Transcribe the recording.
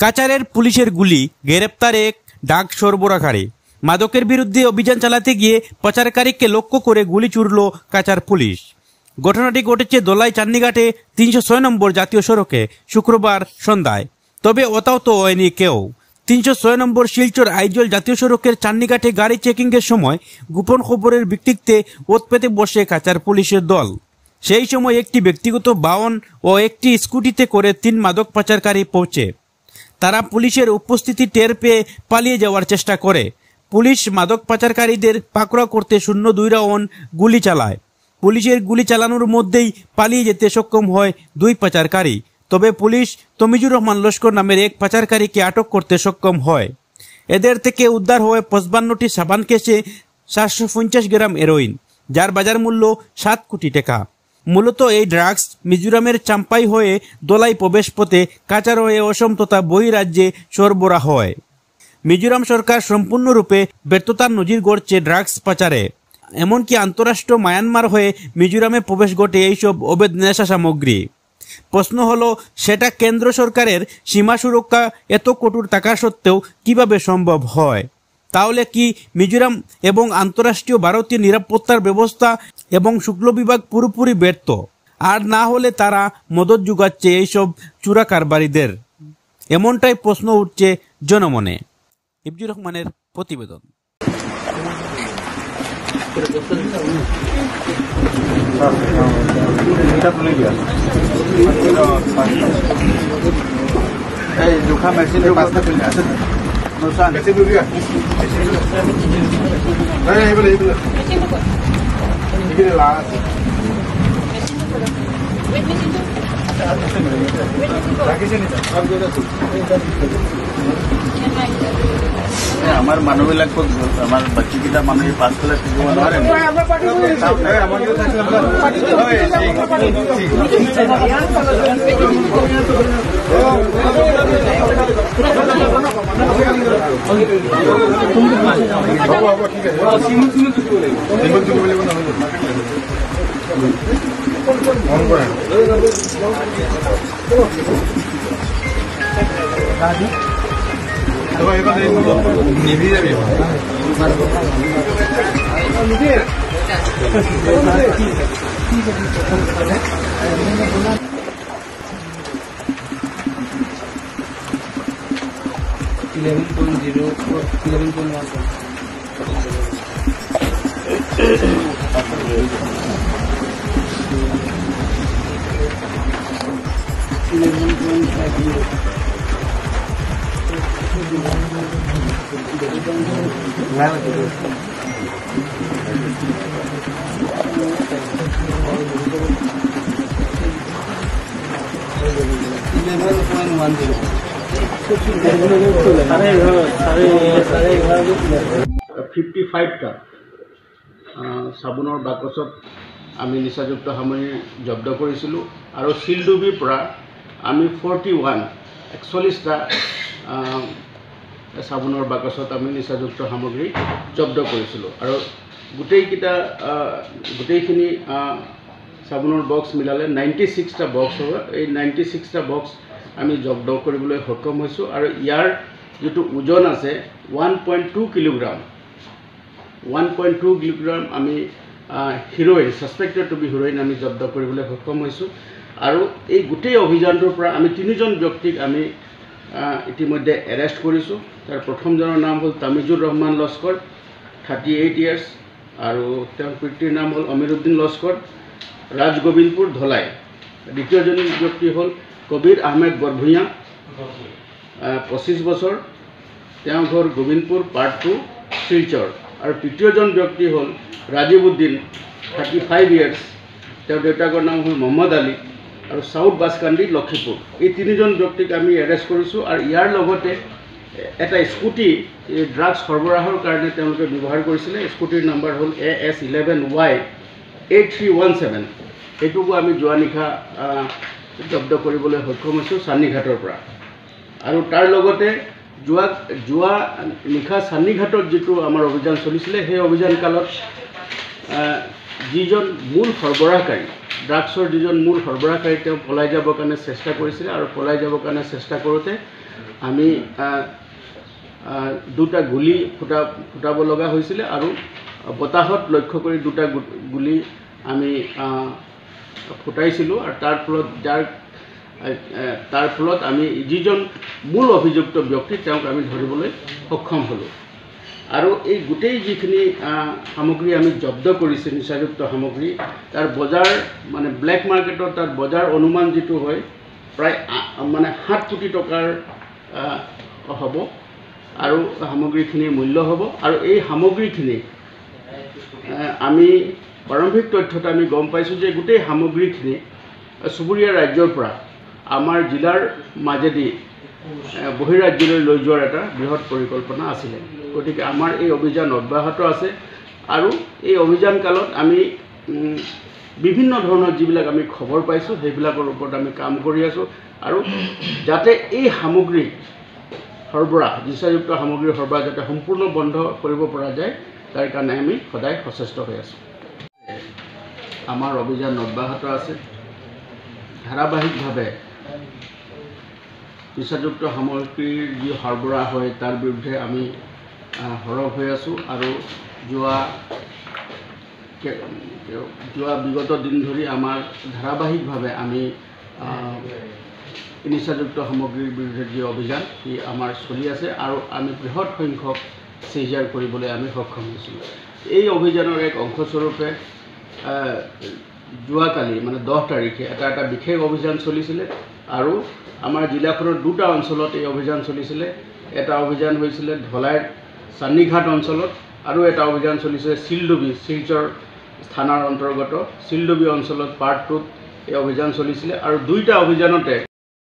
কাচারের পুলিশের গুলি, গ্রেপ্তার এক ডাক সরবরাহকারী। মাদকের বিরুদ্ধে অভিযান চালাতে গিয়ে পাচারকারীকে লক্ষ্য করে গুলি ছুড়ল কাচার পুলিশ। ঘটনাটি ঘটেছে দোলাই চান্নিঘাটে 306 নম্বর জাতীয় সড়কে শুক্রবার সন্ধ্যায়। তবে হতাহত হয়নি কেউ। 306 নম্বর শিলচর আইজল জাতীয় সড়কের চান্নিঘাটে গাড়ি চেকিংয়ের সময় গোপন খবরের ভিত্তিতে ওত পেতে বসে কাচার পুলিশের দল। সেই সময় একটি ব্যক্তিগত বাহন ও একটি স্কুটিতে করে 3 মাদক পাচারকারী পৌঁছে। তারা পুলিশের উপস্থিতি টের পেয়ে পালিয়ে যাওয়ার চেষ্টা করে। পুলিশ মাদক পাচারকারীদের পাকড়াও করতে 02 রাউন্ড গুলি চালায়। পুলিশের গুলি চালানোর মধ্যেই পালিয়ে যেতে সক্ষম হয় 2 পাচারকারী। তবে পুলিশ তমিজুর রহমান লস্কর নামের এক পাচারকারীকে আটক করতে সক্ষম হয়। এদের থেকে উদ্ধার হয় 55টি সাবান কেসে 750 গ্রাম হেরোইন, যার বাজার মূল্য 7 কোটি টাকা। মূলত এই ড্রাগস মিজোরামের চাম্পাই হয়ে দোলাই প্রবেশ পথে কাচার হয়ে অসম তথা বহিরাজ্যে সরবরাহ হয়। মিজোরাম সরকার সম্পূর্ণরূপে ব্যর্থতার নজির গড়ছে ড্রাগস পাচারে। এমনকি আন্তঃরাষ্ট্রীয় মায়ানমার হয়ে মিজোরামে প্রবেশ ঘটে এইসব অবৈধ নেশা সামগ্রী। প্রশ্ন হলো, সেটা কেন্দ্র সরকারের সীমা সুরক্ষা এত কঠোর থাকা সত্ত্বেও কিভাবে সম্ভব হয়? তাহলে কি মিজোরাম এবং আন্তঃরাষ্ট্রীয় ভারতীয় নিরাপত্তার ব্যবস্থা এবং শুল্ক বিভাগ পুরোপুরি ব্যর্থ? আর না হলে তারা মদত যোগাচ্ছে এইসব চোরা কারবারিদের? এমনটাই প্রশ্ন উঠছে জনমনে। ইবজুর রহমানের প্রতিবেদন। আমার মানুহবিলাক আমার বাচ্চাকেইটা মানুহে পাছফালে থাকিব নোৱাৰে। নিভি যাবি টা চাবোনৰ বাকচত আমি নিচাযুক্ত সামগ্ৰী জব্দ কৰিছিলোঁ আৰু শিলডুবিৰ পৰা আমি 41টা চাবোনৰ বাকচত আমি নিচাযুক্ত সামগ্ৰী জব্দ কৰিছিলোঁ আৰু গোটেইখিনি চাবোনৰ বক্স মিলালে 96টা বক্স হ'ব। এই 96টা বক্স আমি জব্দ কৰিবলৈ সক্ষম হৈছোঁ আৰু ইয়াৰ যেটো ওজন আছে 1.2 কিলোগ্ৰাম। 1.2 কিলোগ্ৰাম আমি heroin, suspected to be heroin আমি জব্দ কৰিবলৈ সক্ষম হৈছোঁ। আৰু এই গোটেই অভিযানটোৰ পৰা আমি 3জন ব্যক্তিক আমি ইতিমধ্যে এৰেষ্ট কৰিছোঁ। তাৰ প্ৰথমজনৰ নাম হ'ল তামিজুৰ ৰহমান লস্কৰ, 38 ইয়াৰ্ছ, আৰু তেওঁৰ পিতৃৰ নাম হ'ল অমিৰুদ্দিন লস্কৰ, ৰাজগোবিন্দপুৰ ধলাই। দ্বিতীয়জন ব্যক্তি হ'ল কবিৰ আহমেদ বৰভূঞা, 25 বছৰ, তেওঁৰ ঘৰ গোবিন্দপুৰ পাৰ্ট 2 শিলচৰ। আৰু তৃতীয়জন ব্যক্তি হ'ল ৰাজীৱ উদ্দিন, 35 ইয়াৰ্ছ, তেওঁৰ দেউতাকৰ নাম হ'ল মহম্মদ আলী আৰু সাউথ বাছকান্দি লক্ষীপুৰ। এই 3জন ব্যক্তিক আমি এৰেষ্ট কৰিছোঁ। আৰু ইয়াৰ লগতে এটা স্কুটি ড্ৰাগছ সৰবৰাহৰ কাৰণে তেওঁলোকে ব্যৱহাৰ কৰিছিলে। স্কুটিৰ নাম্বাৰ হ'ল AS11Y8317। এইটোকো আমি যোৱা নিশা জব্দ কৰিবলৈ সক্ষম হৈছোঁ চান্নিঘাটৰ পৰা। আৰু তাৰ লগতে যোৱা নিশা চান্নিঘাটত যেটো আমাৰ অভিযান চলিছিলে, সেই অভিযান কালত যিজন মূল সৰবৰাহকাৰী, ড্ৰাগছৰ যিজন মূল সৰবৰাহকাৰী, তেওঁ পলাই যাবৰ কাৰণে চেষ্টা কৰিছিলে। আৰু পলাই যাবৰ কাৰণে চেষ্টা কৰোঁতে আমি দুটা গুলি ফুটাব লগা হৈছিলে আৰু বতাহত লক্ষ্য কৰি দুটা গুলি আমি ফুটাইছিলোঁ আৰু তাৰ ফলত আমি যিজন মূল অভিযুক্ত ব্যক্তি তেওঁক আমি ধৰিবলৈ সক্ষম হ'লোঁ। আৰু এই গোটেই যিখিনি সামগ্ৰী আমি জব্দ কৰিছোঁ নিচাযুক্ত সামগ্ৰী তাৰ বজাৰ মানে ব্লেক মাৰ্কেটত তাৰ বজাৰ অনুমান যিটো হয় প্ৰায় মানে 7 কোটি টকাৰ হ'ব আৰু সামগ্ৰীখিনিৰ মূল্য হ'ব। আৰু এই সামগ্ৰীখিনি আমি প্ৰাৰম্ভিক তথ্যত আমি গম পাইছোঁ যে গোটেই সামগ্ৰীখিনি চুবুৰীয়া ৰাজ্যৰ পৰা আমাৰ জিলাৰ মাজেদি বহিৰাজ্যলৈ লৈ যোৱাৰ এটা বৃহৎ পৰিকল্পনা আছিলে। গতিকে আমাৰ এই অভিযান অব্যাহত আছে আৰু এই অভিযান কালত আমি বিভিন্ন ধৰণৰ যিবিলাক আমি খবৰ পাইছোঁ সেইবিলাকৰ ওপৰত আমি কাম কৰি আছোঁ আৰু যাতে এই সামগ্ৰী সৰবৰাহ নিচাযুক্ত সামগ্ৰীৰ সৰবৰাহ যাতে সম্পূৰ্ণ বন্ধ কৰিব পৰা যায় তাৰ কাৰণে আমি সদায় সচেষ্ট হৈ আছোঁ। আমাৰ অভিযান অব্যাহত আছে। ধাৰাবাহিকভাৱে নিচাযুক্ত সামগ্ৰীৰ যি সৰবৰাহ হয় তাৰ বিৰুদ্ধে আমি সৰব হৈ আছোঁ আৰু যোৱা বিগত দিন ধৰি আমাৰ ধাৰাবাহিকভাৱে আমি নিচাযুক্ত সামগ্ৰীৰ বিৰুদ্ধে যি অভিযান সি আমাৰ চলি আছে আৰু আমি বৃহৎ সংখ্যক চিজাৰ কৰিবলৈ আমি সক্ষম হৈছিলোঁ। এই অভিযানৰ এক অংশস্বৰূপে যোৱাকালি মানে 10 তাৰিখে এটা বিশেষ অভিযান চলিছিলে আৰু আমাৰ জিলাখনৰ দুটা অঞ্চলত এই অভিযান চলিছিলে। এটা অভিযান হৈছিলে ধলাইৰ চান্নিঘাট অঞ্চলত আৰু এটা অভিযান চলিছিলে শিলডুবি শিলচৰ থানাৰ অন্তৰ্গত শিলডুবি অঞ্চলত পাৰ্ট 2ত এই অভিযান চলিছিলে আৰু দুইটা অভিযানতে